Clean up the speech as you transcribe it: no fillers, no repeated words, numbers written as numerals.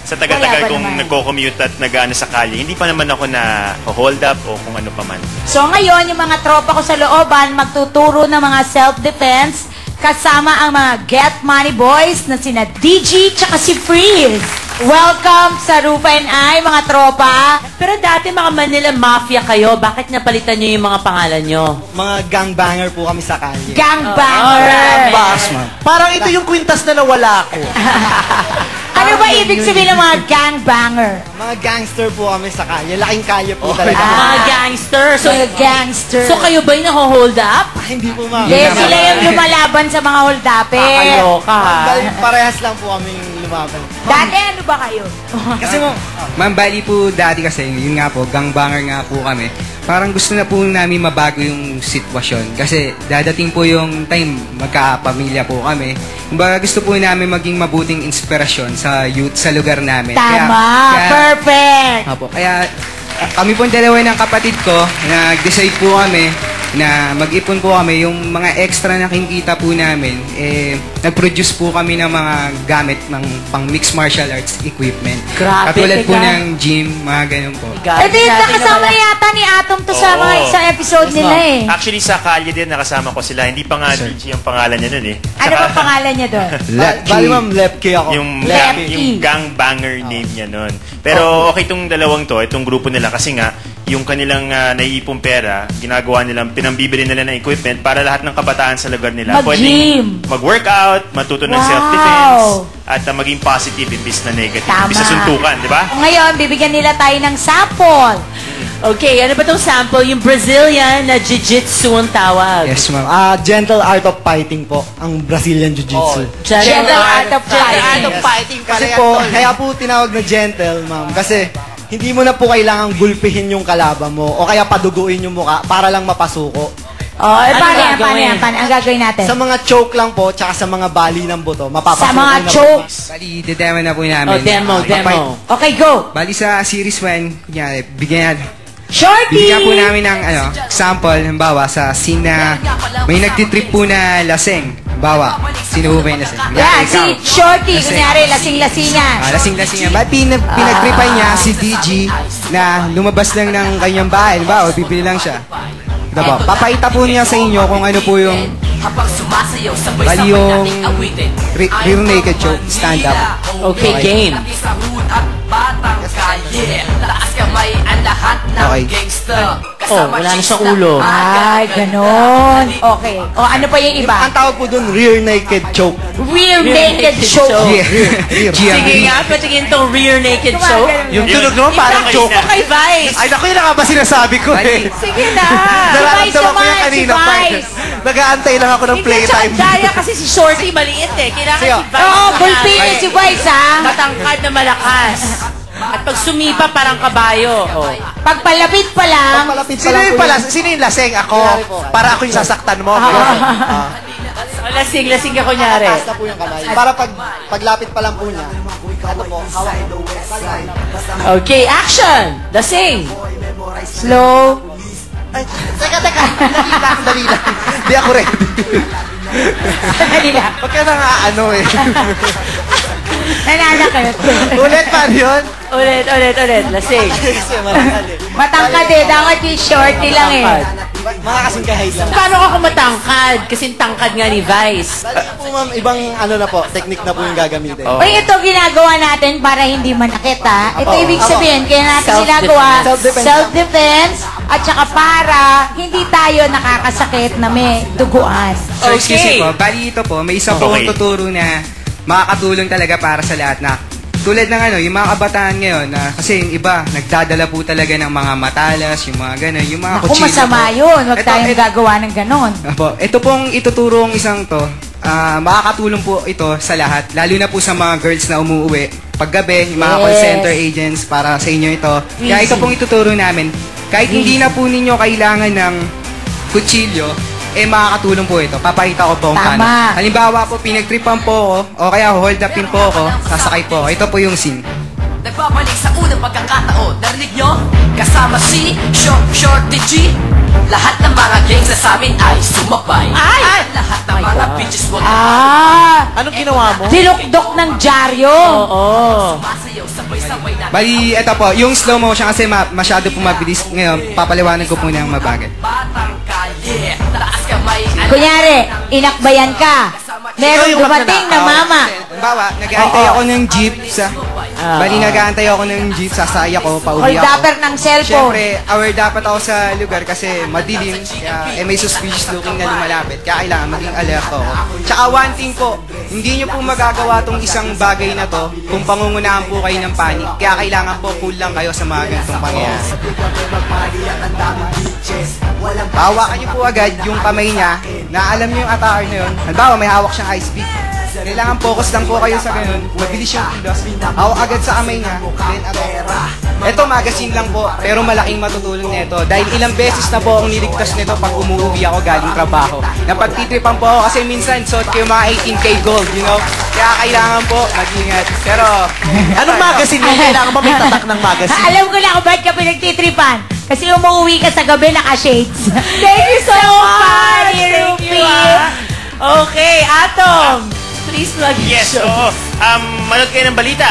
Sa tagal-tagal Wala pa kong naman. nagko-commute at nag-ano sa kalye, hindi pa naman ako na hold up o kung ano pa man. So ngayon, yung mga tropa ko sa looban, magtuturo ng mga self-defense kasama ang mga Get Money Boys na sina DG tsaka si Freeze. Welcome sa Rupa and I, mga tropa. Pero dati mga Manila Mafia kayo, bakit napalitan nyo yung mga pangalan nyo? Mga gangbanger po kami sa kalye. Gangbanger. Bass, ma'am. Parang ito yung kwintas na nawala ko. Ano ba ibig sabihin ng mga gangbanger? Mga gangster po kami sa kalye. Laking kalye po talaga. Mga gangster. So, Mga gangster. so kayo ba yung nako-hold up? Hindi po, ma'am. Hindi, sila yung lumalaban sa mga holdapin. Kakaloka, ha? Parehas lang po kaming lumaban. Dati ano ba kayo? Kasi mo, Ma'am, bali po dati kasi, yun nga po, gangbanger nga po kami. Parang gusto na po namin mabago yung sitwasyon. Kasi dadating po yung time, magkapamilya po kami. Kumbaga gusto po namin maging mabuting inspirasyon sa youth sa lugar namin. Tama, perfect. Opo, kaya kami po dalawa ng kapatid ko, nag-decide po kami na mag-ipon po kami yung mga extra na kinikita po namin. Nag-produce po kami ng mga gamit ng pang mixed martial arts equipment. Grabe, Katulad po teka. ng gym, mga ganun po. Ito yung nakasama yata ni Atom to sa mga isang episode nila eh. Actually, sa kalye din, nakasama ko sila. Hindi pa nga DG ang pangalan niya nun eh. Ano ba pangalan niya doon? bali ma'am, Lepke ako. Lefty. Yung gangbanger name niya nun. Pero okay itong dalawang to, itong grupo nila kasi nga, yung kanilang naiipong pera, ginagawa nilang, pinambibili nila ng equipment para lahat ng kabataan sa lugar nila Mag-gym. mag-workout, matuto ng Wow. self-defense, at maging positive imbis na negative. Tama. Imbis na suntukan, di ba? Ngayon, bibigyan nila tayo ng sample. Okay, ano ba tong sample? Yung Brazilian na jiu-jitsu ang tawag. Yes, ma'am. Gentle art of fighting po, ang Brazilian Jiu-Jitsu. Gentle art of fighting. fighting Kasi po, kaya po tinawag na gentle, ma'am. Kasi hindi mo na po kailangang gulpihin yung kalaban mo o kaya paduguin yung muka para lang mapasuko. Oh, Ano paano yan? gagawin? Paano yan? Paano ang gagawin natin? Sa mga choke lang po, tsaka sa mga bali ng buto, mapapasuko Sa mga na po. chokes. Bali, demo na po namin. Oh, demo. Okay, go. Bali sa Series 1, kunyari, bigyan Shorty! po namin ng example, halimbawa sa scene na may nagtitrip po na laseng. Halimbawa, sino po ba yung laseng? Yeah, si Shorty, Laseng. kunyari, lasing-lasingan. Lasing-lasing niya. Ba't pinagtripan niya si DG na lumabas lang ng kanyang bahay? Halimbawa, bibili lang siya. Ito po, papaita po niya sa inyo kung ano po yung bali yung rear naked choke, stand up. Okay, game. Okay. Oh, wala na sa ulo. Ay, ganon. Okay. O, ano pa yung iba? Ang tawag po dun, rear naked choke. Rear naked choke. Yeah. Sige nga, patingin tong rear naked choke. Yung tunog naman parang choke. Ito kay Vice. Ay, naku, yun na nga ba sinasabi ko eh. Sige na. Nararamdaman ko yan Si kanina. Vice. Nag-aantay lang ako ng playtime. Daya kasi si Shorty maliit eh. Kailangan Sige. si Vice. Oo, manalo. bulpin si Vice, ha? Matangkad na malakas. At pag sumipa, parang kabayo. Oh. Pagpalapit pa lang, Sino yung laseng? Ako. Para ako yung sasaktan mo. Lasing-lasing ka kunyari. Taas na po yung kamay. Para paglapit pa lang po niya. Ano po, hawak. Okay, action! Lasing! slow. Ay, teka. Dali lang. Di ako ready. Dali lang. Huwag ka na nga ano eh. Nananakit. Ulit pa yun. Ulit. Lasing. Matangkad eh. Dapat yung shorty lang eh. Mga kasing kahit lang. Paano ako matangkad? Kasi tangkad nga ni Vice. Dali po ma'am, ibang ano na po, technique na po yung gagamitin. Uy, ito ginagawa natin para hindi manakit, ha? Ito ibig sabihin, kaya natin ginagawa self-defense at saka para hindi tayo nakakasakit na may duguan. So, excuse Okay. me po, bali ito po, may isa po Okay. akong tuturo na makakatulong talaga para sa lahat na tulad ng yung mga kabataan ngayon na kasi yung iba nagdadala po talaga ng mga matalas, yung mga gano'n, yung mga Naku, kutsilyo masama po. yun. Huwag Ito- tayong gagawa ng ganon. Apo, ito pong ituturong isang to, makakatulong po ito sa lahat, lalo na po sa mga girls na umuwi. Paggabi, yung mga Yes. call center agents, para sa inyo ito. Kaya ito pong ituturo namin, kahit hindi na po ninyo kailangan ng kutsilyo, makakatulong po ito. Papakita ko po kung Tama. paano. Halimbawa po, pinagtripan po ako, o kaya hold upin po ako, sasakay po ako. Ito po yung scene. Nagbabalik sa unang pagkakataon. Narinig nyo? Kasama si Shorty G. Lahat ng mga gangs na sa amin ay sumabay. Ay! Lahat ng mga bitches wag Ah! Anong ginawa mo? Dilukdok ng dyaryo. Oo. sumasayaw sabay-sabay na Bali, eto po, yung slow motion kasi masyado po mabilis. Ngayon, papaliwanag ko po ng mabagal. batang kalye. Taas kamay, Kunyari, inakbayan ka. Merong Ikaw yung dumating na magnanakaw. mama. Halimbawa, nag-aantay ako ng jeep sa... Bali, nag-aantay ako ng jeep, sasaya ko, pauwi Hold ako. upper ng cellphone. Siyempre, aware dapat ako sa lugar kasi madilim, kaya may suspicious looking na lumalapit. Kaya kailangan maging alert ako. Tsaka one thing po, hindi nyo po magagawa tong isang bagay na to kung pangungunahan po kayo ng panic. Kaya kailangan po cool lang kayo sa mga ganitong pangyayari. Hawakan nyo po agad yung kamay niya na alam nyo yung attacker na yun. Halimbawa, may hawak siyang ice pick. Kailangan focus lang po kayo sa ganun. Mabilis yung kilos. Hawak agad sa kamay niya. Then agad. Ito, magazine lang po. Pero malaking matutulong nito. Dahil ilang beses na po akong niligtas nito pag umuwi ako galing trabaho. Napagtitripan po ako kasi minsan suot ko yung mga 18K gold, you know? Kaya kailangan po mag-ingat. Pero... Anong magazine yun? Kailangan ba may tatak ng magazine? Alam ko na kung ba't ka pinagtitripan. Kasi umuwi ka sa gabi naka-shades. Thank you so much, Rupi. Okay, Atom. Please plug your Yes, show. oo. Manood kayo ng balita.